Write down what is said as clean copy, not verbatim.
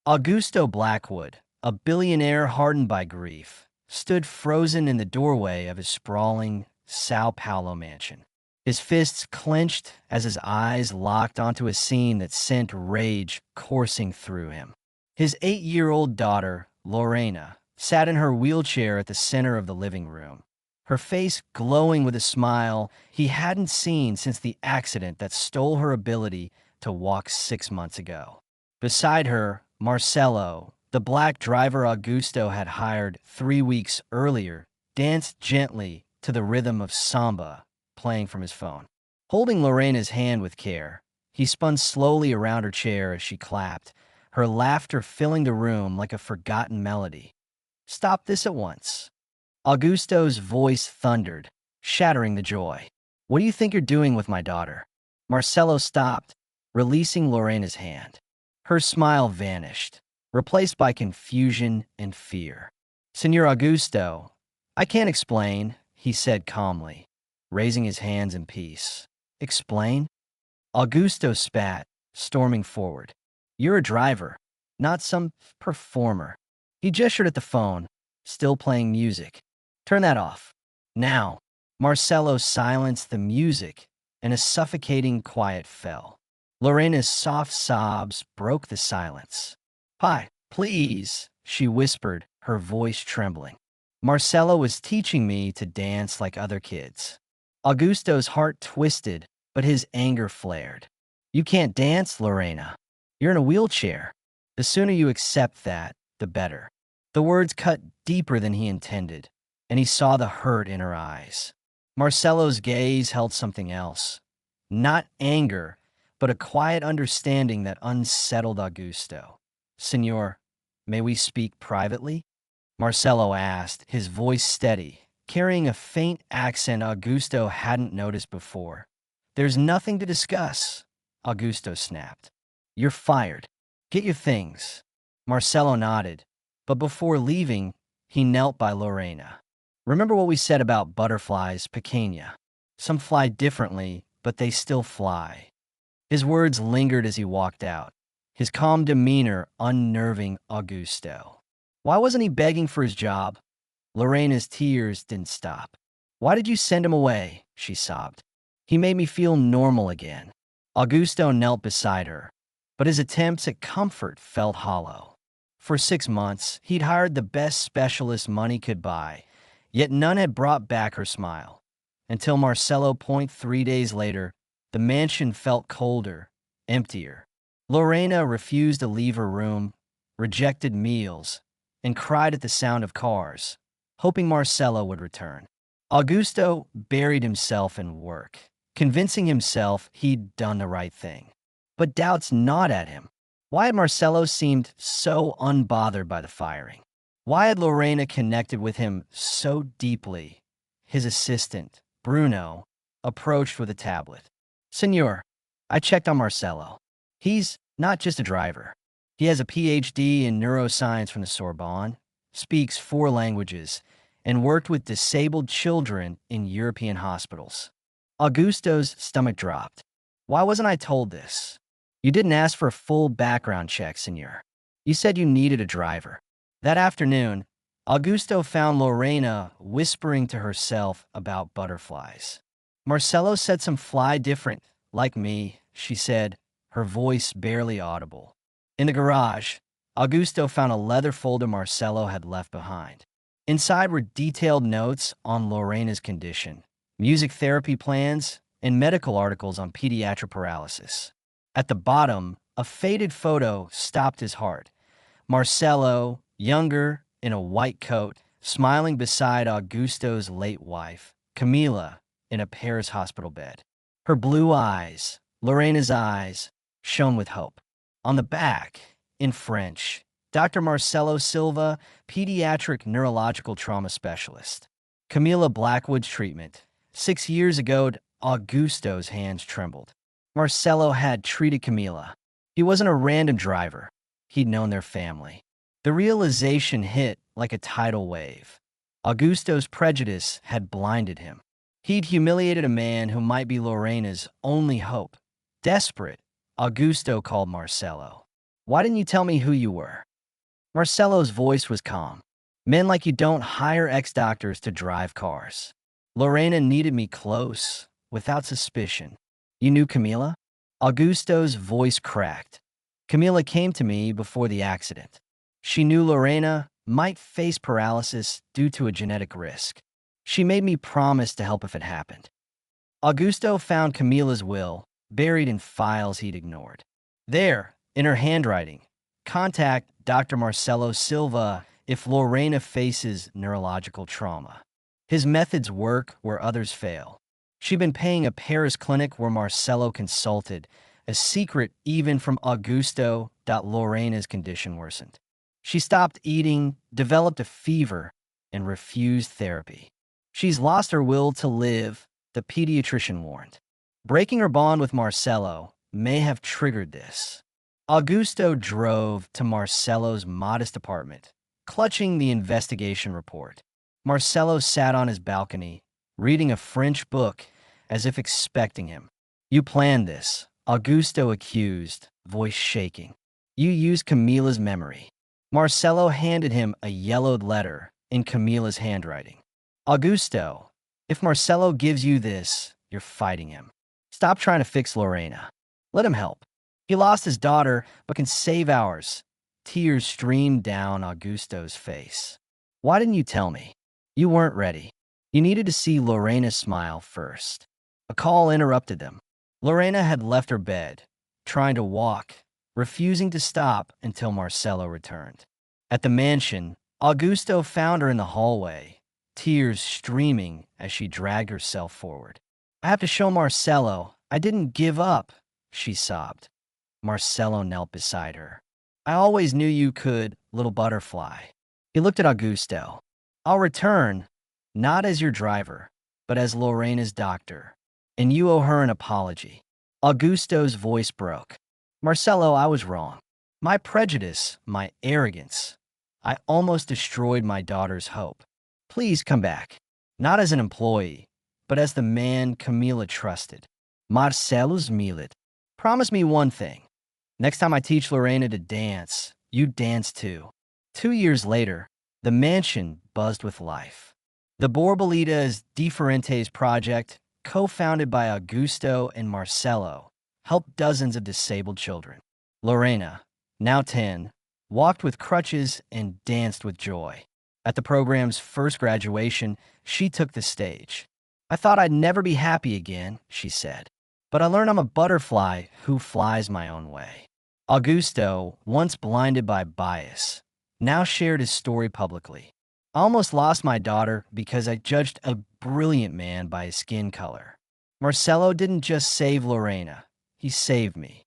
Augusto Blackwood, a billionaire hardened by grief, stood frozen in the doorway of his sprawling Sao Paulo mansion. His fists clenched as his eyes locked onto a scene that sent rage coursing through him. His 8-year-old daughter, Lorena, sat in her wheelchair at the center of the living room, her face glowing with a smile he hadn't seen since the accident that stole her ability to walk 6 months ago. Beside her, Marcelo, the black driver Augusto had hired 3 weeks earlier, danced gently to the rhythm of samba playing from his phone. Holding Lorena's hand with care, he spun slowly around her chair as she clapped, her laughter filling the room like a forgotten melody. "Stop this at once." Augusto's voice thundered, shattering the joy. "What do you think you're doing with my daughter?" Marcelo stopped, releasing Lorena's hand. Her smile vanished, replaced by confusion and fear. "Senor Augusto, I can't explain," he said calmly, raising his hands in peace. "Explain?" Augusto spat, storming forward. "You're a driver, not some performer." He gestured at the phone, still playing music. "Turn that off. Now." Marcelo silenced the music, and a suffocating quiet fell. Lorena's soft sobs broke the silence. "Hi, please," she whispered, her voice trembling. "Marcelo was teaching me to dance like other kids." Augusto's heart twisted, but his anger flared. "You can't dance, Lorena. You're in a wheelchair. The sooner you accept that, the better." The words cut deeper than he intended, and he saw the hurt in her eyes. Marcelo's gaze held something else. Not anger, but a quiet understanding that unsettled Augusto. "Senor, may we speak privately?" Marcelo asked, his voice steady, carrying a faint accent Augusto hadn't noticed before. "There's nothing to discuss," Augusto snapped. "You're fired. Get your things." Marcelo nodded, but before leaving, he knelt by Lorena. "Remember what we said about butterflies, pequeña. Some fly differently, but they still fly." His words lingered as he walked out, his calm demeanor unnerving Augusto. Why wasn't he begging for his job? Lorena's tears didn't stop. "Why did you send him away?" she sobbed. "He made me feel normal again." Augusto knelt beside her, but his attempts at comfort felt hollow. For 6 months, he'd hired the best specialists money could buy, yet none had brought back her smile. Until Marcelo point 3 days later, the mansion felt colder, emptier. Lorena refused to leave her room, rejected meals, and cried at the sound of cars, hoping Marcelo would return. Augusto buried himself in work, convincing himself he'd done the right thing. But doubts gnawed at him. Why had Marcelo seemed so unbothered by the firing? Why had Lorena connected with him so deeply? His assistant, Bruno, approached with a tablet. "Senor, I checked on Marcelo. He's not just a driver. He has a PhD in neuroscience from the Sorbonne, speaks 4 languages, and worked with disabled children in European hospitals." Augusto's stomach dropped. "Why wasn't I told this?" "You didn't ask for a full background check, senor. You said you needed a driver." That afternoon, Augusto found Lorena whispering to herself about butterflies. "Marcelo said some fly different, like me," she said, her voice barely audible. In the garage, Augusto found a leather folder Marcelo had left behind. Inside were detailed notes on Lorena's condition, music therapy plans, and medical articles on pediatric paralysis. At the bottom, a faded photo stopped his heart. Marcelo, younger, in a white coat, smiling beside Augusto's late wife, Camila, in a Paris hospital bed. Her blue eyes, Lorena's eyes, shone with hope. On the back, in French, Dr. Marcelo Silva, pediatric neurological trauma specialist. Camila Blackwood's treatment. 6 years ago, Augusto's hands trembled. Marcelo had treated Camila. He wasn't a random driver. He'd known their family. The realization hit like a tidal wave. Augusto's prejudice had blinded him. He'd humiliated a man who might be Lorena's only hope. Desperate, Augusto called Marcelo. Why didn't you tell me who you were? Marcello's voice was calm. Men like you don't hire ex-doctors to drive cars. Lorena needed me close, without suspicion. You knew Camila? Augusto's voice cracked. Camila came to me before the accident. She knew Lorena might face paralysis due to a genetic risk. She made me promise to help if it happened. Augusto found Camila's will, buried in files he'd ignored. There, in her handwriting, contact Dr. Marcelo Silva if Lorena faces neurological trauma. His methods work where others fail. She'd been paying a Paris clinic where Marcelo consulted, a secret even from Augusto. Lorena's condition worsened. She stopped eating, developed a fever, and refused therapy. She's lost her will to live, the pediatrician warned. Breaking her bond with Marcelo may have triggered this. Augusto drove to Marcelo's modest apartment, clutching the investigation report. Marcelo sat on his balcony, reading a French book as if expecting him. You planned this, Augusto accused, voice shaking. You used Camila's memory. Marcelo handed him a yellowed letter in Camila's handwriting. Augusto, if Marcelo gives you this, you're fighting him. Stop trying to fix Lorena. Let him help. He lost his daughter, but can save ours. Tears streamed down Augusto's face. Why didn't you tell me? You weren't ready. You needed to see Lorena smile first. A call interrupted them. Lorena had left her bed, trying to walk, refusing to stop until Marcelo returned. At the mansion, Augusto found her in the hallway, tears streaming as she dragged herself forward. I have to show Marcelo. I didn't give up, she sobbed. Marcelo knelt beside her. I always knew you could, little butterfly. He looked at Augusto. I'll return, not as your driver, but as Lorena's doctor. And you owe her an apology. Augusto's voice broke. Marcelo, I was wrong. My prejudice, my arrogance. I almost destroyed my daughter's hope. Please come back. Not as an employee, but as the man Camila trusted. Marcelo's Milet. Promise me one thing. Next time I teach Lorena to dance, you dance too. 2 years later, the mansion buzzed with life. The Borbolita's Diferentes project, co-founded by Augusto and Marcelo, helped dozens of disabled children. Lorena, now 10, walked with crutches and danced with joy. At the program's first graduation, she took the stage. I thought I'd never be happy again, she said. But I learned I'm a butterfly who flies my own way. Augusto, once blinded by bias, now shared his story publicly. I almost lost my daughter because I judged a brilliant man by his skin color. Marcelo didn't just save Lorena, he saved me.